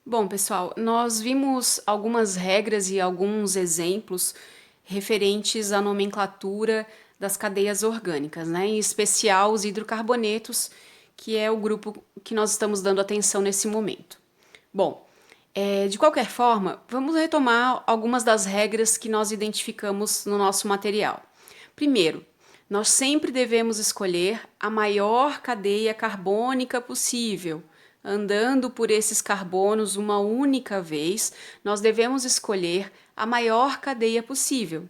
Bom, pessoal, nós vimos algumas regras e alguns exemplos referentes à nomenclatura das cadeias orgânicas, né? Em especial os hidrocarbonetos, que é o grupo que nós estamos dando atenção nesse momento. Bom, de qualquer forma, vamos retomar algumas das regras que nós identificamos no nosso material. Primeiro, nós sempre devemos escolher a maior cadeia carbônica possível. Andando por esses carbonos uma única vez, nós devemos escolher a maior cadeia possível.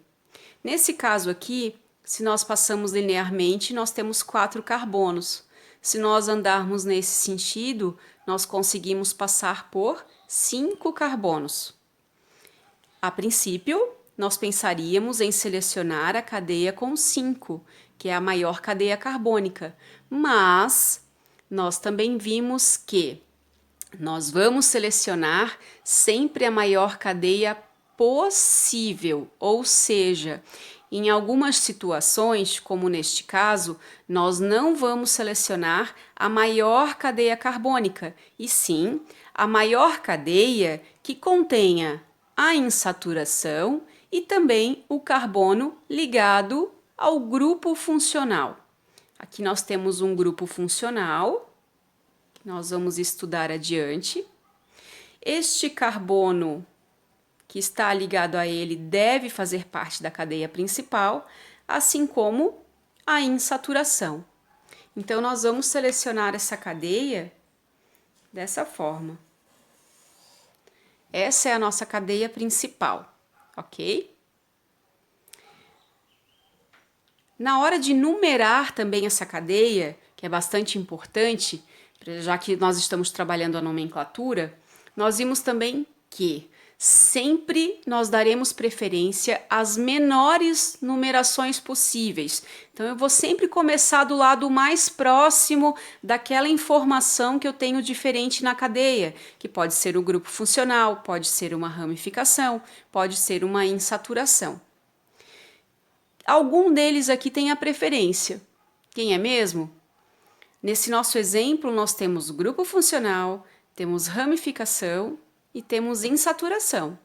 Nesse caso aqui, se nós passamos linearmente, nós temos 4 carbonos. Se nós andarmos nesse sentido, nós conseguimos passar por 5 carbonos. A princípio, nós pensaríamos em selecionar a cadeia com 5, que é a maior cadeia carbônica, mas nós também vimos que nós vamos selecionar sempre a maior cadeia possível, ou seja, em algumas situações, como neste caso, nós não vamos selecionar a maior cadeia carbônica, e sim a maior cadeia que contenha a insaturação e também o carbono ligado ao grupo funcional. Aqui nós temos um grupo funcional, que nós vamos estudar adiante. Este carbono que está ligado a ele deve fazer parte da cadeia principal, assim como a insaturação. Então, nós vamos selecionar essa cadeia dessa forma. Essa é a nossa cadeia principal, ok? Na hora de numerar também essa cadeia, que é bastante importante, já que nós estamos trabalhando a nomenclatura, nós vimos também que sempre nós daremos preferência às menores numerações possíveis. Então, eu vou sempre começar do lado mais próximo daquela informação que eu tenho diferente na cadeia, que pode ser o grupo funcional, pode ser uma ramificação, pode ser uma insaturação. Algum deles aqui tem a preferência. Quem é mesmo? Nesse nosso exemplo, nós temos grupo funcional, temos ramificação e temos insaturação.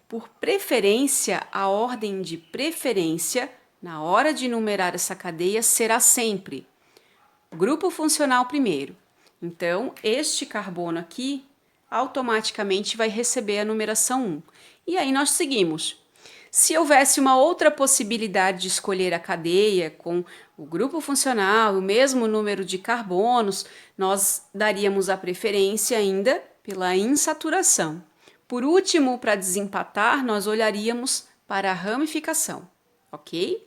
Por preferência, a ordem de preferência, na hora de numerar essa cadeia, será sempre grupo funcional primeiro. Então, este carbono aqui, automaticamente vai receber a numeração 1. E aí nós seguimos. Se houvesse uma outra possibilidade de escolher a cadeia com o grupo funcional, o mesmo número de carbonos, nós daríamos a preferência ainda pela insaturação. Por último, para desempatar, nós olharíamos para a ramificação, ok?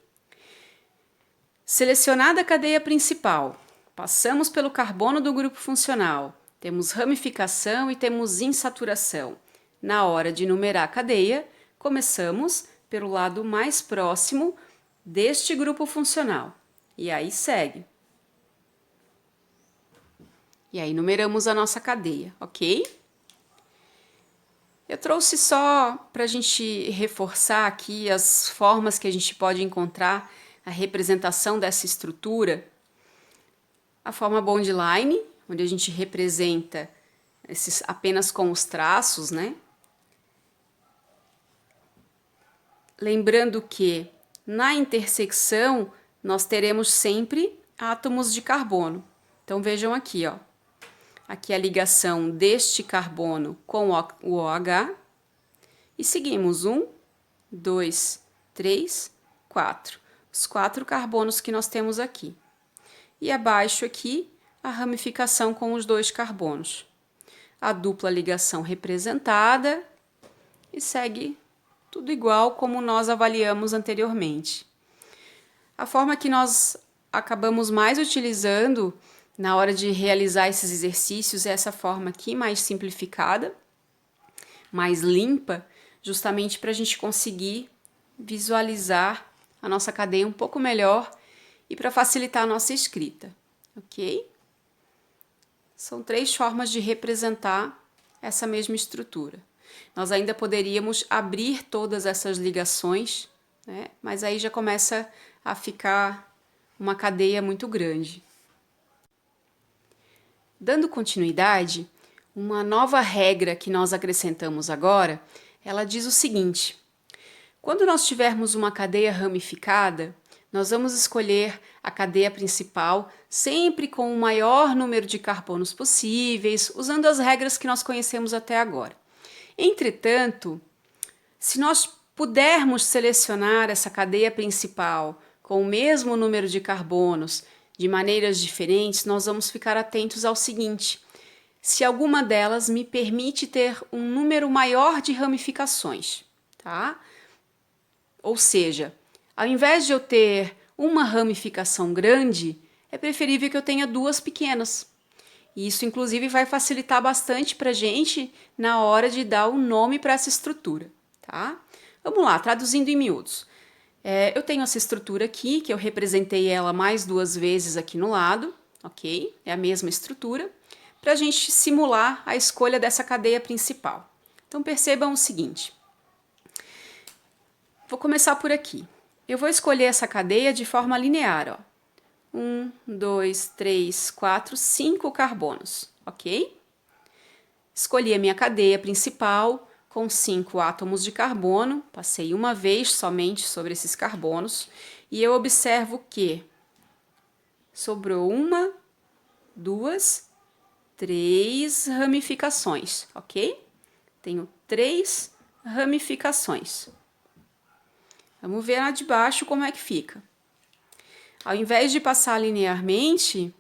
Selecionada a cadeia principal, passamos pelo carbono do grupo funcional, temos ramificação e temos insaturação. Na hora de numerar a cadeia, começamos pelo lado mais próximo deste grupo funcional. E aí segue. E aí numeramos a nossa cadeia, ok? Eu trouxe só para a gente reforçar aqui as formas que a gente pode encontrar a representação dessa estrutura. A forma bond-line, onde a gente representa esses apenas com os traços, né? Lembrando que na intersecção nós teremos sempre átomos de carbono. Então vejam aqui, ó. Aqui a ligação deste carbono com o OH. E seguimos 1, 2, 3, 4. Os 4 carbonos que nós temos aqui. E abaixo aqui a ramificação com os 2 carbonos. A dupla ligação representada e segue tudo igual como nós avaliamos anteriormente. A forma que nós acabamos mais utilizando na hora de realizar esses exercícios é essa forma aqui, mais simplificada, mais limpa, justamente para a gente conseguir visualizar a nossa cadeia um pouco melhor e para facilitar a nossa escrita, ok? São 3 formas de representar essa mesma estrutura. Nós ainda poderíamos abrir todas essas ligações, né? Mas aí já começa a ficar uma cadeia muito grande. Dando continuidade, Uma nova regra que nós acrescentamos agora, ela diz o seguinte: quando nós tivermos uma cadeia ramificada, nós vamos escolher a cadeia principal sempre com o maior número de carbonos possíveis, usando as regras que nós conhecemos até agora. Entretanto, se nós pudermos selecionar essa cadeia principal com o mesmo número de carbonos de maneiras diferentes, nós vamos ficar atentos ao seguinte: se alguma delas me permite ter um número maior de ramificações, tá? Ou seja, ao invés de eu ter uma ramificação grande, é preferível que eu tenha duas pequenas. E isso, inclusive, vai facilitar bastante para a gente na hora de dar o nome para essa estrutura, tá? Vamos lá, traduzindo em miúdos. Eu tenho essa estrutura aqui, que eu representei ela mais duas vezes aqui no lado, ok? É a mesma estrutura, para a gente simular a escolha dessa cadeia principal. Então, percebam o seguinte. Vou começar por aqui. Eu vou escolher essa cadeia de forma linear, ó. 1, 2, 3, 4, 5 carbonos, ok? Escolhi a minha cadeia principal com 5 átomos de carbono, passei uma vez somente sobre esses carbonos e eu observo que sobrou uma, duas, três ramificações, ok? Tenho 3 ramificações. Vamos ver lá de baixo como é que fica. Ao invés de passar linearmente,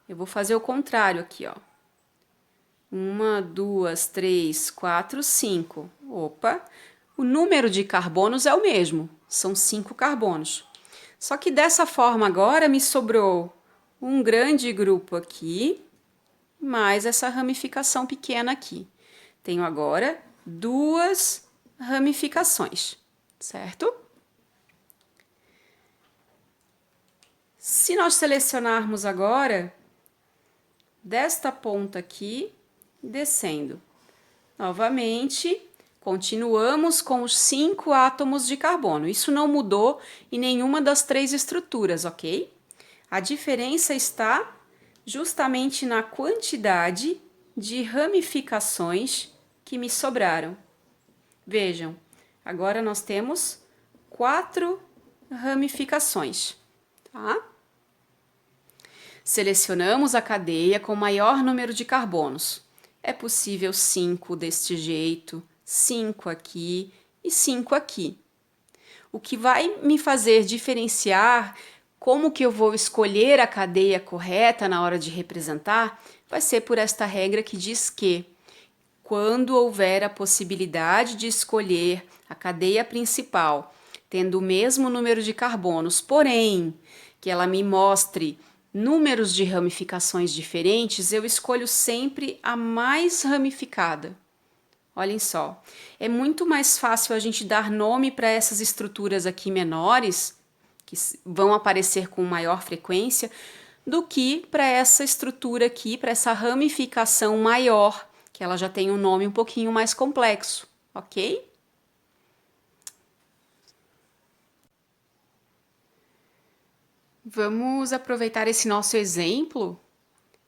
eu vou fazer o contrário aqui, ó. 1, 2, 3, 4, 5. Opa! O número de carbonos é o mesmo, são 5 carbonos. Só que dessa forma agora me sobrou um grande grupo aqui, mais essa ramificação pequena aqui. Tenho agora 2 ramificações, certo? Se nós selecionarmos agora desta ponta aqui, descendo, novamente, continuamos com os 5 átomos de carbono. Isso não mudou em nenhuma das 3 estruturas, ok? A diferença está justamente na quantidade de ramificações que me sobraram. Vejam, agora nós temos 4 ramificações, tá? Selecionamos a cadeia com maior número de carbonos. É possível 5 deste jeito, 5 aqui e 5 aqui. O que vai me fazer diferenciar como que eu vou escolher a cadeia correta na hora de representar vai ser por esta regra que diz que quando houver a possibilidade de escolher a cadeia principal tendo o mesmo número de carbonos, porém que ela me mostre números de ramificações diferentes, eu escolho sempre a mais ramificada. Olhem só, é muito mais fácil a gente dar nome para essas estruturas aqui menores, que vão aparecer com maior frequência, do que para essa estrutura aqui, para essa ramificação maior, que ela já tem um nome um pouquinho mais complexo, ok? Vamos aproveitar esse nosso exemplo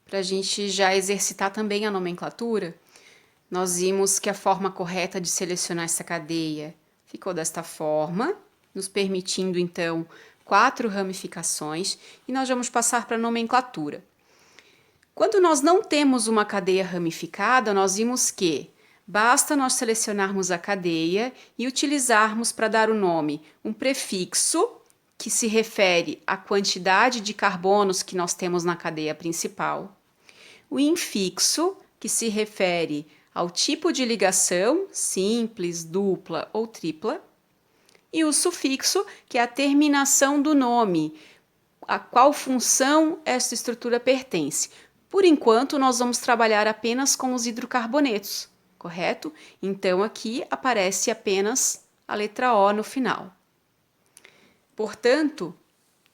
para a gente já exercitar também a nomenclatura. Nós vimos que a forma correta de selecionar essa cadeia ficou desta forma, nos permitindo então 4 ramificações, e nós vamos passar para a nomenclatura. Quando nós não temos uma cadeia ramificada, nós vimos que basta nós selecionarmos a cadeia e utilizarmos para dar o nome um prefixo que se refere à quantidade de carbonos que nós temos na cadeia principal, o infixo, que se refere ao tipo de ligação, simples, dupla ou tripla, e o sufixo, que é a terminação do nome, a qual função essa estrutura pertence. Por enquanto, nós vamos trabalhar apenas com os hidrocarbonetos, correto? Então, aqui aparece apenas a letra O no final. Portanto,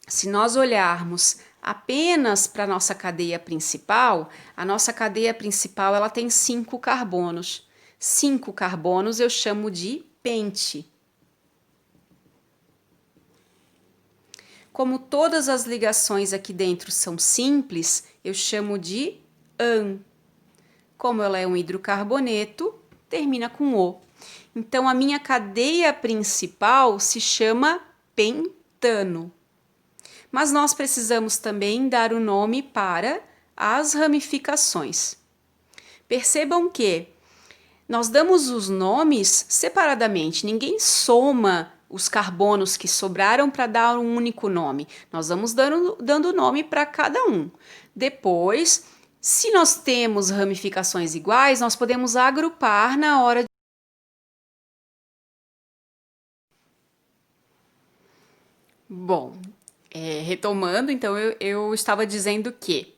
se nós olharmos apenas para a nossa cadeia principal, ela tem 5 carbonos. 5 carbonos eu chamo de pente. Como todas as ligações aqui dentro são simples, eu chamo de an. como ela é um hidrocarboneto, termina com O. Então, a minha cadeia principal se chama pentano. Mas nós precisamos também dar o nome para as ramificações. Percebam que nós damos os nomes separadamente, ninguém soma os carbonos que sobraram para dar um único nome. Nós vamos dando nome para cada um. Depois, se nós temos ramificações iguais, nós podemos agrupar na hora de... Bom, retomando, então eu estava dizendo que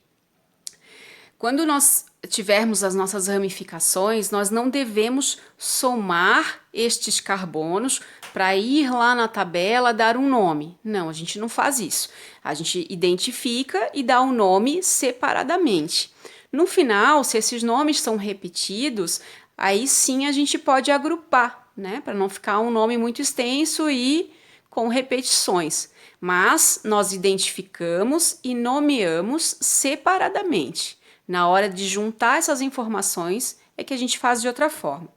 quando nós tivermos as nossas ramificações, nós não devemos somar estes carbonos para ir lá na tabela dar um nome. Não, a gente não faz isso. A gente identifica e dá um nome separadamente. No final, se esses nomes são repetidos, aí sim a gente pode agrupar, né? Para não ficar um nome muito extenso e com repetições. Mas nós identificamos e nomeamos separadamente. Na hora de juntar essas informações é que a gente faz de outra forma.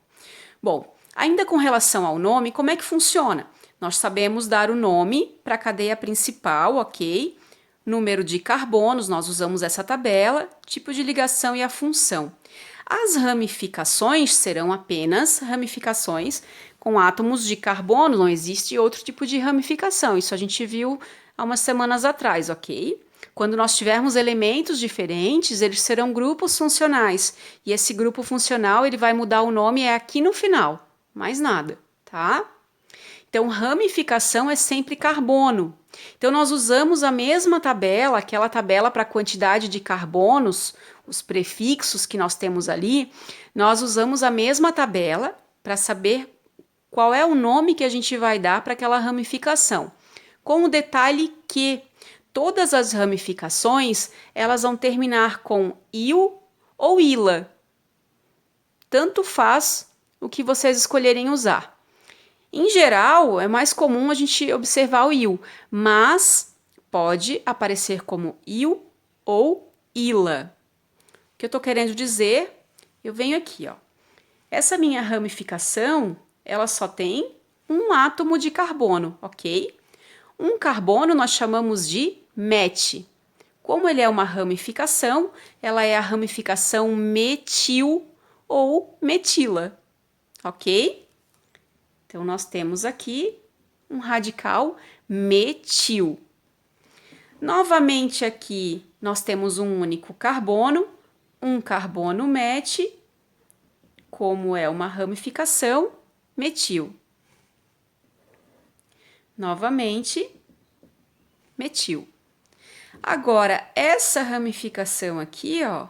Bom, ainda com relação ao nome, como é que funciona? Nós sabemos dar o nome para a cadeia principal, ok? Número de carbonos, nós usamos essa tabela, tipo de ligação e a função. As ramificações serão apenas ramificações com átomos de carbono, não existe outro tipo de ramificação. Isso a gente viu há umas semanas atrás, ok? Quando nós tivermos elementos diferentes, eles serão grupos funcionais. E esse grupo funcional ele vai mudar o nome aqui no final, mais nada, tá? Então, ramificação é sempre carbono. Então, nós usamos a mesma tabela, aquela tabela para a quantidade de carbonos, os prefixos que nós temos ali, nós usamos a mesma tabela para saber qual é o nome que a gente vai dar para aquela ramificação. Com o detalhe que todas as ramificações, elas vão terminar com il ou ila. Tanto faz o que vocês escolherem usar. Em geral, é mais comum a gente observar o il, mas pode aparecer como il ou ila. O que eu estou querendo dizer, eu venho aqui, ó. Essa minha ramificação, ela só tem um átomo de carbono, ok? Um carbono nós chamamos de met. Como ele é uma ramificação, ela é a ramificação metil ou metila, ok? Então, nós temos aqui um radical metil. Novamente aqui, nós temos um único carbono, um carbono met, como é uma ramificação, metil. Novamente, metil. Agora, essa ramificação aqui, ó,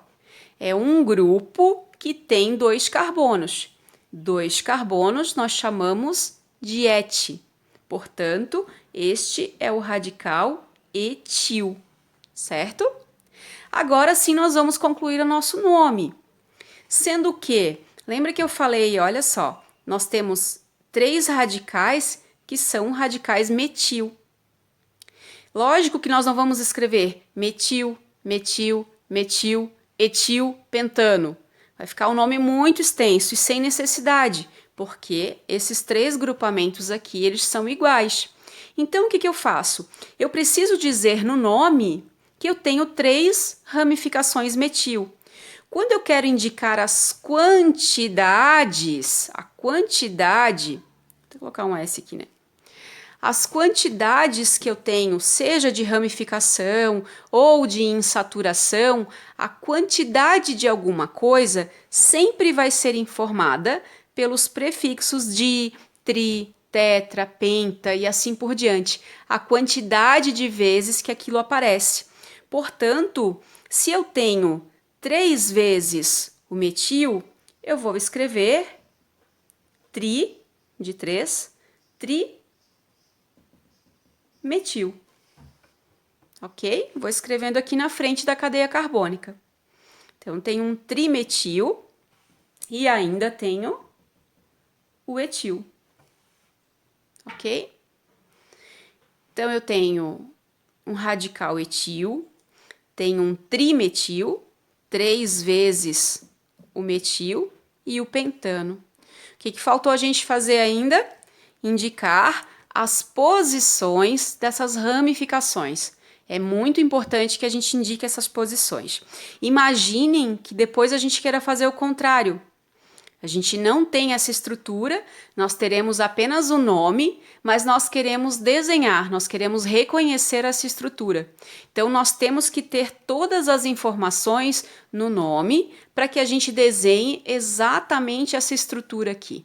é um grupo que tem dois carbonos. Dois carbonos nós chamamos de ete. Portanto, este é o radical etil, certo? Agora sim nós vamos concluir o nosso nome. Sendo que, lembra que eu falei, olha só, nós temos 3 radicais que são radicais metil. Lógico que nós não vamos escrever metil, metil, metil, etil, pentano. Vai ficar um nome muito extenso e sem necessidade, porque esses 3 grupamentos aqui, eles são iguais. Então, o que eu faço? Eu preciso dizer no nome que eu tenho 3 ramificações metil. Quando eu quero indicar as quantidades, vou colocar um S aqui, né? As quantidades que eu tenho, seja de ramificação ou de insaturação, a quantidade de alguma coisa sempre vai ser informada pelos prefixos di, tri, tetra, penta e assim por diante, a quantidade de vezes que aquilo aparece. Portanto, se eu tenho 3 vezes o metil, eu vou escrever tri, de 3, metil, ok? Vou escrevendo aqui na frente da cadeia carbônica. Então, tenho um trimetil e ainda tenho o etil, ok? Então, eu tenho um radical etil, tenho um trimetil, 3 vezes o metil e o pentano. O que faltou a gente fazer ainda? Indicar as posições dessas ramificações. É muito importante que a gente indique essas posições. Imaginem que depois a gente queira fazer o contrário. A gente não tem essa estrutura, nós teremos apenas o nome, mas nós queremos desenhar, nós queremos reconhecer essa estrutura. Então, nós temos que ter todas as informações no nome para que a gente desenhe exatamente essa estrutura aqui.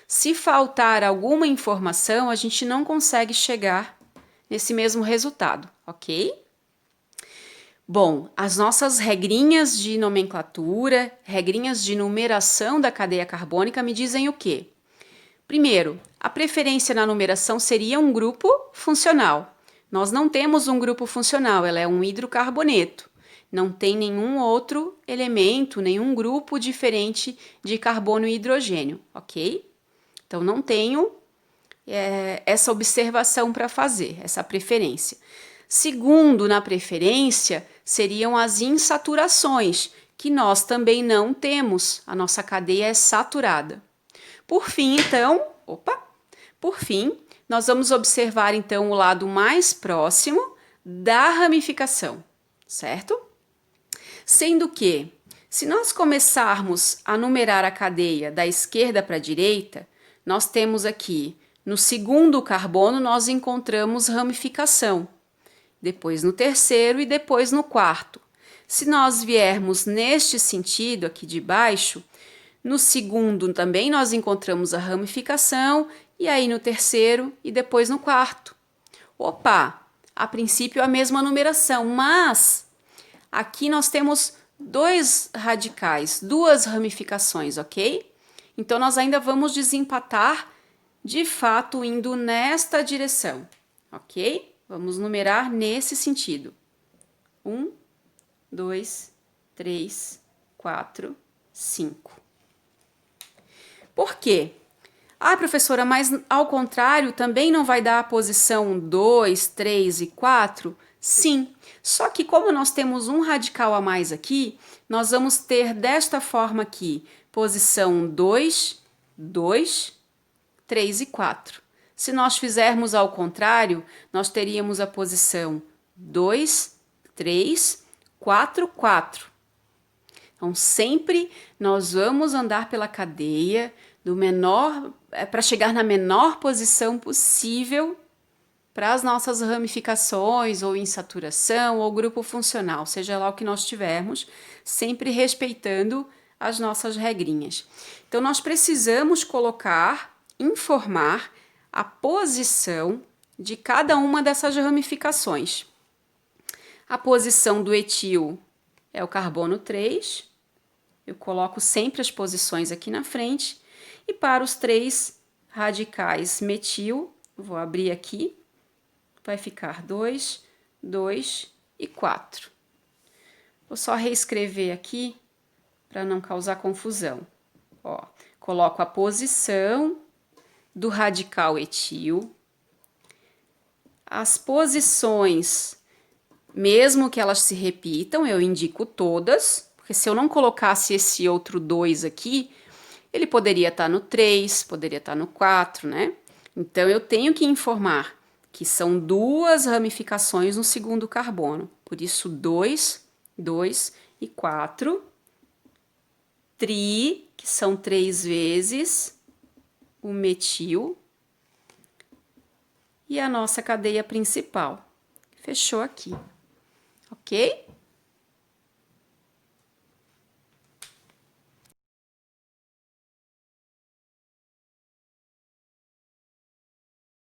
Se faltar alguma informação, a gente não consegue chegar nesse mesmo resultado, ok? Bom, as nossas regrinhas de nomenclatura, regrinhas de numeração da cadeia carbônica me dizem o quê? Primeiro, a preferência na numeração seria um grupo funcional. Nós não temos um grupo funcional, ela é um hidrocarboneto. Não tem nenhum outro elemento, nenhum grupo diferente de carbono e hidrogênio, ok? Então, não tenho essa observação para fazer, essa preferência. Segundo, na preferência, seriam as insaturações, que nós também não temos. A nossa cadeia é saturada. Por fim, nós vamos observar então o lado mais próximo da ramificação, certo? Sendo que, se nós começarmos a numerar a cadeia da esquerda para a direita, nós temos aqui, no segundo carbono, nós encontramos ramificação. Depois no terceiro e depois no quarto. Se nós viermos neste sentido aqui de baixo, no segundo também nós encontramos a ramificação, e aí no terceiro e depois no quarto. Opa, a princípio a mesma numeração, mas aqui nós temos dois radicais, duas ramificações, ok? Então nós ainda vamos desempatar, de fato, indo nesta direção, ok? Vamos numerar nesse sentido. 1, 2, 3, 4, 5. Por quê? Ah, professora, mas ao contrário também não vai dar a posição 2, 3 e 4? Sim, só que como nós temos um radical a mais aqui, nós vamos ter desta forma aqui, posição 2, 2, 3 e 4. Se nós fizermos ao contrário, nós teríamos a posição 2, 3, 4, 4. Então, sempre nós vamos andar pela cadeia do menor, para chegar na menor posição possível para as nossas ramificações, ou insaturação, ou grupo funcional, seja lá o que nós tivermos, sempre respeitando as nossas regrinhas. Então, nós precisamos informar a posição de cada uma dessas ramificações. A posição do etil é o carbono 3, eu coloco sempre as posições aqui na frente, e para os 3 radicais metil, vou abrir aqui, vai ficar 2, 2 e 4. Vou só reescrever aqui para não causar confusão. Ó, coloco a posição do radical etil, as posições, mesmo que elas se repitam, eu indico todas, porque se eu não colocasse esse outro 2 aqui, ele poderia estar no 3, poderia estar no 4, né? Então, eu tenho que informar que são duas ramificações no segundo carbono. Por isso, 2, 2 e 4. Tri, que são 3 vezes o metil. E a nossa cadeia principal. Fechou aqui. Ok?